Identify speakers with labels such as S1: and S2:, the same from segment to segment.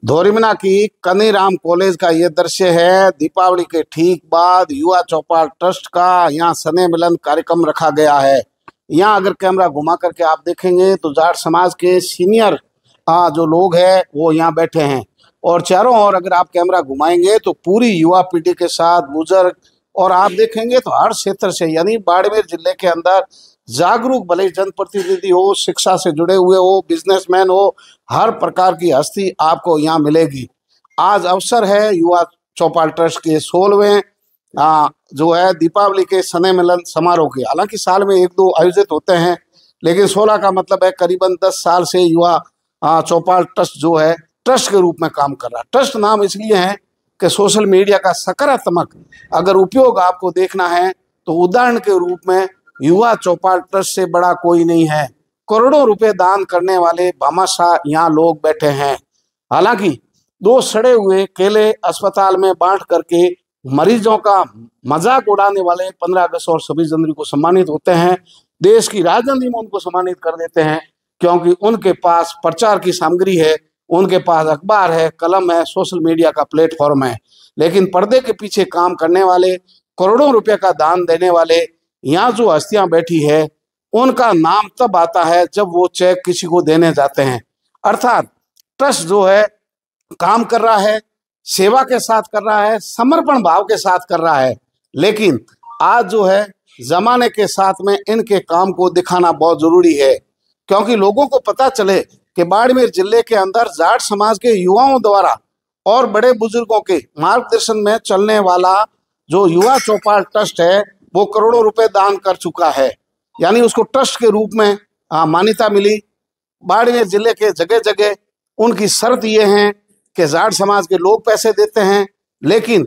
S1: धोरीमना की कनीराम कॉलेज का ये दृश्य है। दीपावली के ठीक बाद युवा चौपाल ट्रस्ट का यहाँ स्नेह मिलन कार्यक्रम रखा गया है। यहाँ अगर कैमरा घुमा करके आप देखेंगे तो जाट समाज के सीनियर जो लोग हैं वो यहाँ बैठे हैं और चारों ओर अगर आप कैमरा घुमाएंगे तो पूरी युवा पीढ़ी के साथ बुजुर्ग और आप देखेंगे तो हर क्षेत्र से यानी बाड़मेर जिले के अंदर जागरूक भले जनप्रतिनिधि हो, शिक्षा से जुड़े हुए हो, बिजनेसमैन हो, हर प्रकार की हस्ती आपको यहाँ मिलेगी। आज अवसर है युवा चौपाल ट्रस्ट के 16वें जो है दीपावली के स्नेह मिलन समारोह के। हालांकि साल में 1-2 आयोजित होते हैं, लेकिन 16 का मतलब है करीबन 10 साल से युवा चौपाल ट्रस्ट जो है ट्रस्ट के रूप में काम कर रहा है। ट्रस्ट नाम इसलिए है कि सोशल मीडिया का सकारात्मक अगर उपयोग आपको देखना है तो उदाहरण के रूप में युवा चौपाल ट्रस्ट से बड़ा कोई नहीं है। करोड़ों रुपए दान करने वाले भामाशाह यहाँ लोग बैठे हैं। हालांकि 2 सड़े हुए केले अस्पताल में बांट करके मरीजों का मजाक उड़ाने वाले 15 अगस्त और 26 जनवरी को सम्मानित होते हैं। देश की राजधानी में उनको सम्मानित कर देते हैं क्योंकि उनके पास प्रचार की सामग्री है, उनके पास अखबार है, कलम है, सोशल मीडिया का प्लेटफॉर्म है। लेकिन पर्दे के पीछे काम करने वाले, करोड़ों रुपए का दान देने वाले यहाँ जो हस्तियां बैठी है उनका नाम तब आता है जब वो चेक किसी को देने जाते हैं। अर्थात ट्रस्ट जो है काम कर रहा है, सेवा के साथ कर रहा है, समर्पण भाव के साथ कर रहा है। लेकिन आज जो है जमाने के साथ में इनके काम को दिखाना बहुत जरूरी है क्योंकि लोगों को पता चले कि बाड़मेर जिले के अंदर जाट समाज के युवाओं द्वारा और बड़े बुजुर्गों के मार्गदर्शन में चलने वाला जो युवा चौपाल ट्रस्ट है वो करोड़ों रुपए दान कर चुका है। यानी उसको ट्रस्ट के रूप में मान्यता मिली। बाड़मेर जिले के जगह जगह उनकी शर्त ये है कि जाट समाज के लोग पैसे देते हैं, लेकिन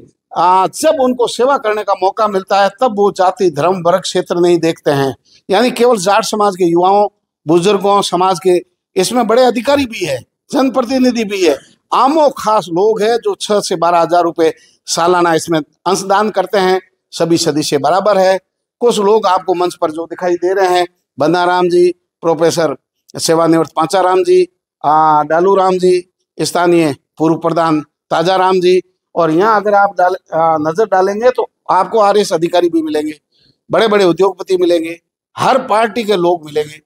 S1: जब उनको सेवा करने का मौका मिलता है तब वो जाति धर्म वर्ग क्षेत्र नहीं देखते हैं। यानी केवल जाट समाज के युवाओं, बुजुर्गों, समाज के इसमें बड़े अधिकारी भी है, जनप्रतिनिधि भी है, आमो खास लोग हैं जो 6 से 12 हजार रुपये सालाना इसमें अंशदान करते हैं। सभी सदस्य बराबर है। कुछ लोग आपको मंच पर जो दिखाई दे रहे हैं, बंदाराम जी, प्रोफेसर सेवानिवृत्त पांचाराम जी, डालू राम जी, स्थानीय पूर्व प्रधान ताजाराम जी, और यहाँ अगर आप नजर डालेंगे तो आपको आरएस अधिकारी भी मिलेंगे, बड़े बड़े उद्योगपति मिलेंगे, हर पार्टी के लोग मिलेंगे।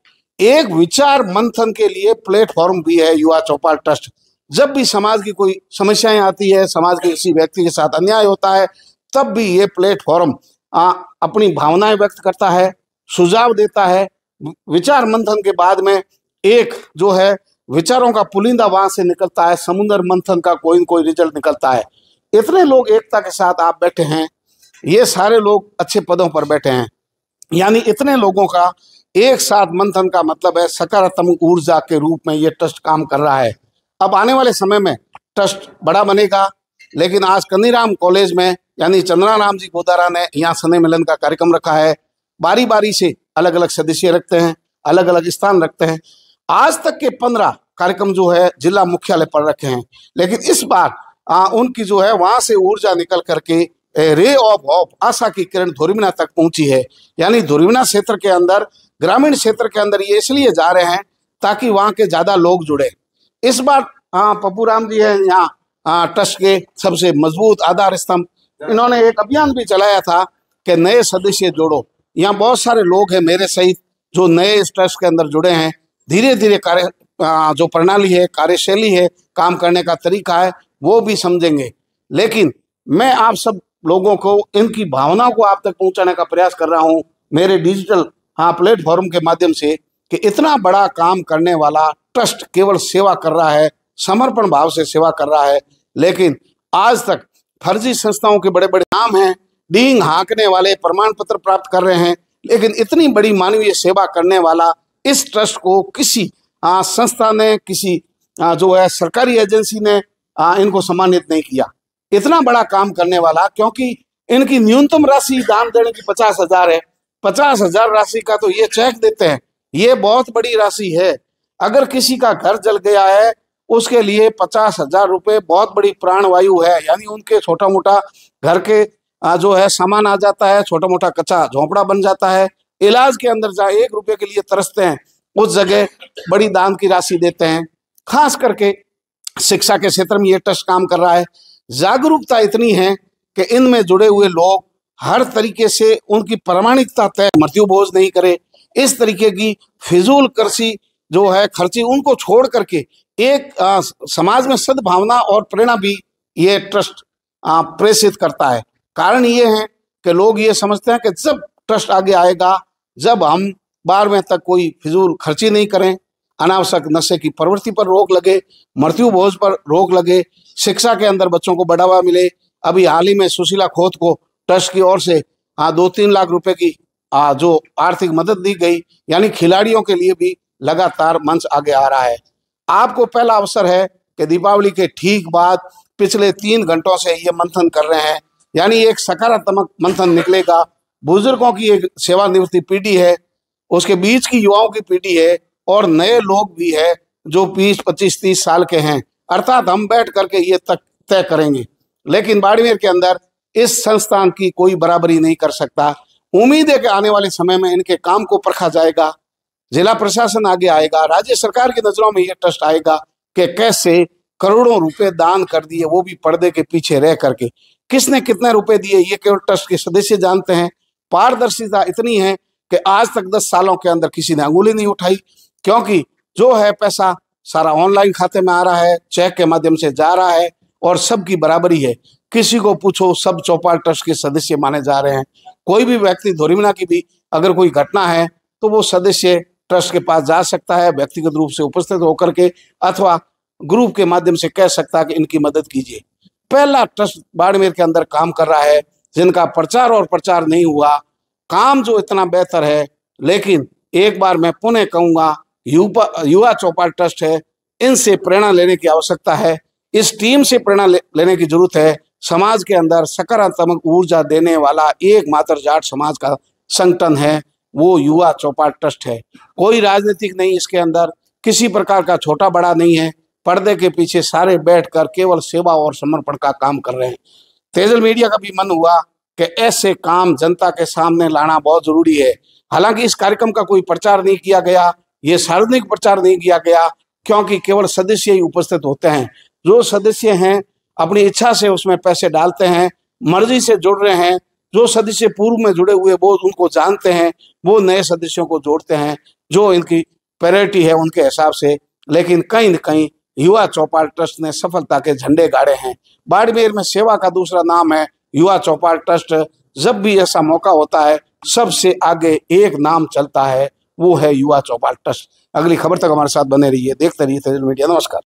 S1: एक विचार मंथन के लिए प्लेटफॉर्म भी है युवा चौपाल ट्रस्ट। जब भी समाज की कोई समस्याएं आती है, समाज के किसी व्यक्ति के साथ अन्याय होता है, तब भी ये प्लेटफॉर्म अपनी भावनाएं व्यक्त करता है, सुझाव देता है। विचार मंथन के बाद में एक जो है विचारों का पुलिंदा वहां से निकलता है, समुद्र मंथन का कोई न कोई रिजल्ट निकलता है। इतने लोग एकता के साथ आप बैठे हैं, ये सारे लोग अच्छे पदों पर बैठे हैं, यानी इतने लोगों का एक साथ मंथन का मतलब है सकारात्मक ऊर्जा के रूप में ये ट्रस्ट काम कर रहा है। अब आने वाले समय में ट्रस्ट बड़ा बनेगा, लेकिन आज कनीराम कॉलेज में यानी चंद्राराम जी गोदारा ने यहाँ स्नेह मिलन का कार्यक्रम रखा है। बारी बारी से अलग अलग सदस्य रखते हैं, अलग अलग स्थान रखते हैं। आज तक के 15 कार्यक्रम जो है जिला मुख्यालय पर रखे हैं, लेकिन इस बार उनकी जो है वहां से ऊर्जा निकल करके रे ऑफ होप, आशा की किरण धोरीमना तक पहुंची है। यानी धोरीमना क्षेत्र के अंदर, ग्रामीण क्षेत्र के अंदर ये इसलिए जा रहे हैं ताकि वहां के ज्यादा लोग जुड़े। इस बार पप्पू राम जी है यहाँ ट्रस्ट के सबसे मजबूत आधार स्तंभ। इन्होंने एक अभियान भी चलाया था कि नए सदस्य जोड़ो। यहाँ बहुत सारे लोग हैं मेरे सहित जो नए इस ट्रस्ट के अंदर जुड़े हैं। धीरे धीरे कार्य जो प्रणाली है, कार्यशैली है, काम करने का तरीका है, वो भी समझेंगे। लेकिन मैं आप सब लोगों को इनकी भावनाओं को आप तक पहुंचाने का प्रयास कर रहा हूं मेरे डिजिटल प्लेटफॉर्म के माध्यम से कि इतना बड़ा काम करने वाला ट्रस्ट केवल सेवा कर रहा है, समर्पण भाव से सेवा कर रहा है। लेकिन आज तक फर्जी संस्थाओं के बड़े बड़े नाम हैं, डींग हाँकने वाले प्रमाण पत्र प्राप्त कर रहे हैं, लेकिन इतनी बड़ी मानवीय सेवा करने वाला इस ट्रस्ट को किसी संस्था ने, किसी जो है सरकारी एजेंसी ने इनको सम्मानित नहीं किया। इतना बड़ा काम करने वाला, क्योंकि इनकी न्यूनतम राशि दान देने की 50 हजार है। 50 हजार राशि का तो ये चेक देते हैं, ये बहुत बड़ी राशि है। अगर किसी का घर जल गया है उसके लिए 50 हजार रुपये बहुत बड़ी प्राणवायु है। यानी उनके छोटा मोटा घर के जो है सामान आ जाता है, छोटा मोटा कच्चा झोंपड़ा बन जाता है। इलाज के अंदर जहाँ 1 रुपये के लिए तरसते हैं उस जगह बड़ी दान की राशि देते हैं। खास करके शिक्षा के क्षेत्र में ये ट्रस्ट काम कर रहा है। जागरूकता इतनी है कि इनमें जुड़े हुए लोग हर तरीके से उनकी प्रामाणिकता तय, मृत्यु भोज नहीं करे, इस तरीके की फिजूल खर्ची जो है खर्ची उनको छोड़ करके एक समाज में सद्भावना और प्रेरणा भी ये ट्रस्ट प्रेषित करता है। कारण ये है कि लोग ये समझते हैं कि जब ट्रस्ट आगे आएगा, जब हम 12वें तक कोई फिजूल खर्ची नहीं करें, अनावश्यक नशे की प्रवृत्ति पर रोक लगे, मृत्यु भोज पर रोक लगे, शिक्षा के अंदर बच्चों को बढ़ावा मिले। अभी हाल ही में सुशीला खोत को ट्रस्ट की ओर से 2-3 लाख रुपए की जो आर्थिक मदद दी गई, यानी खिलाड़ियों के लिए भी लगातार मंच आगे आ रहा है। आपको पहला अवसर है कि दीपावली के ठीक बाद पिछले 3 घंटों से ये मंथन कर रहे हैं, यानी एक सकारात्मक मंथन निकलेगा। बुजुर्गों की एक सेवानिवृत्ति पीढ़ी है, उसके बीच की युवाओं की पीढ़ी है और नए लोग भी है जो 20-25-30 साल के हैं। अर्थात हम बैठ करके ये तय करेंगे, लेकिन बाड़मेर के अंदर इस संस्थान की कोई बराबरी नहीं कर सकता। उम्मीद है कि आने वाले समय में इनके काम को परखा जाएगा, जिला प्रशासन आगे आएगा, राज्य सरकार की नजरों में यह ट्रस्ट आएगा कि कैसे करोड़ों रुपए दान कर दिए, वो भी पर्दे के पीछे रह करके। किसने कितने रुपए दिए ये केवल ट्रस्ट के सदस्य जानते हैं। पारदर्शिता इतनी है कि आज तक 10 सालों के अंदर किसी ने अंगुली नहीं उठाई, क्योंकि जो है पैसा सारा ऑनलाइन खाते में आ रहा है, चेक के माध्यम से जा रहा है और सबकी बराबरी है। किसी को पूछो, सब चौपाल ट्रस्ट के सदस्य माने जा रहे हैं। कोई भी व्यक्ति धोरीमना की भी अगर कोई घटना है तो वो सदस्य ट्रस्ट के पास जा सकता है, व्यक्तिगत रूप से उपस्थित होकर के, अथवा ग्रुप के माध्यम से कह सकता है कि इनकी मदद कीजिए। पहला ट्रस्ट बाड़मेर के अंदर काम कर रहा है जिनका प्रचार और प्रचार नहीं हुआ, काम जो इतना बेहतर है। लेकिन एक बार मैं पुनः कहूंगा, युवा चौपाल ट्रस्ट है, इनसे प्रेरणा लेने की आवश्यकता है, इस टीम से प्रेरणा लेने की जरूरत है। समाज के अंदर सकारात्मक ऊर्जा देने वाला एकमात्र जाट समाज का संगठन है, वो युवा चौपाल ट्रस्ट है। कोई राजनीतिक नहीं इसके अंदर, किसी प्रकार का छोटा बड़ा नहीं है। पर्दे के पीछे सारे बैठकर केवल सेवा और समर्पण का काम कर रहे हैं। तेजल मीडिया का भी मन हुआ कि ऐसे काम जनता के सामने लाना बहुत जरूरी है। हालांकि इस कार्यक्रम का कोई प्रचार नहीं किया गया, ये सार्वजनिक प्रचार नहीं किया गया, क्योंकि केवल सदस्य ही उपस्थित होते हैं। जो सदस्य हैं अपनी इच्छा से उसमें पैसे डालते हैं, मर्जी से जुड़ रहे हैं। जो सदस्य पूर्व में जुड़े हुए वो उनको जानते हैं, वो नए सदस्यों को जोड़ते हैं जो इनकी प्रायोरिटी है उनके हिसाब से। लेकिन कहीं न कहीं युवा चौपाल ट्रस्ट ने सफलता के झंडे गाड़े हैं। बाड़मेर में सेवा का दूसरा नाम है युवा चौपाल ट्रस्ट। जब भी ऐसा मौका होता है सबसे आगे एक नाम चलता है, वो है युवा चौपाल ट्रस्ट। अगली खबर तक हमारे साथ बने रहिए, देखते रहिए तेजल मीडिया। नमस्कार।